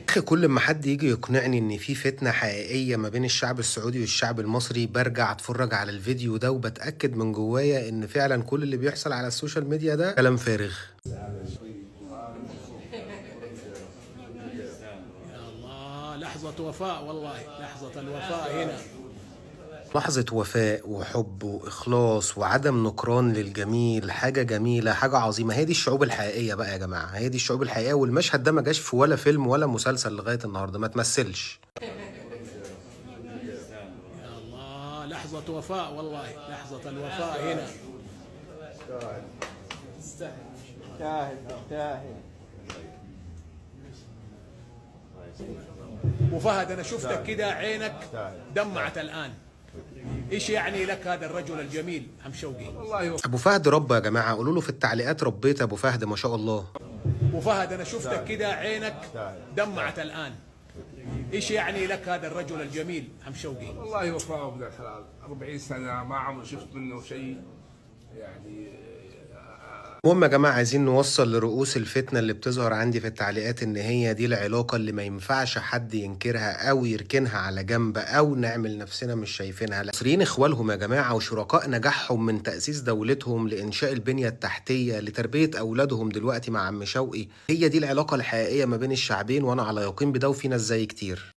أخي كل ما حد يجي يقنعني إن في فتنة حقيقية ما بين الشعب السعودي والشعب المصري برجع أتفرج على الفيديو ده وبتأكد من جوايا إن فعلا كل اللي بيحصل على السوشيال ميديا ده كلام فارغ. يا الله، لحظة وفاء، والله لحظة الوفاء هنا. لحظة وفاء وحب وإخلاص وعدم نكران للجميل، حاجة جميلة، حاجة عظيمة. هي دي الشعوب الحقيقية بقى يا جماعة، هي دي الشعوب الحقيقية، والمشهد ده ما جاش في ولا فيلم ولا مسلسل لغاية النهاردة، ما تمثلش. يا الله، لحظة وفاء، والله لحظة الوفاء هنا. شاهد شاهد. وفهد، أنا شفتك كده عينك دمعت الآن. إيش يعني لك هذا الرجل الجميل عم شوقي؟ والله أبو فهد ربى يا جماعة، قولوا له في التعليقات ربيت أبو فهد ما شاء الله. وفهد، أنا شفتك كده عينك دمعت الآن. إيش يعني لك هذا الرجل الجميل عم شوقي؟ والله وفاء ابن الحلال 40 سنة ما عمري شفت منه شيء يعني. المهم يا جماعة، عايزين نوصل لرؤوس الفتنة اللي بتظهر عندي في التعليقات إن هي دي العلاقة اللي ما ينفعش حد ينكرها أو يركنها على جنب أو نعمل نفسنا مش شايفينها. المصريين إخوالهم يا جماعة وشركاء نجاحهم من تأسيس دولتهم لإنشاء البنية التحتية لتربية أولادهم دلوقتي مع عم شوقي. هي دي العلاقة الحقيقية ما بين الشعبين، وأنا على يقين بده وفي ناس زي كتير.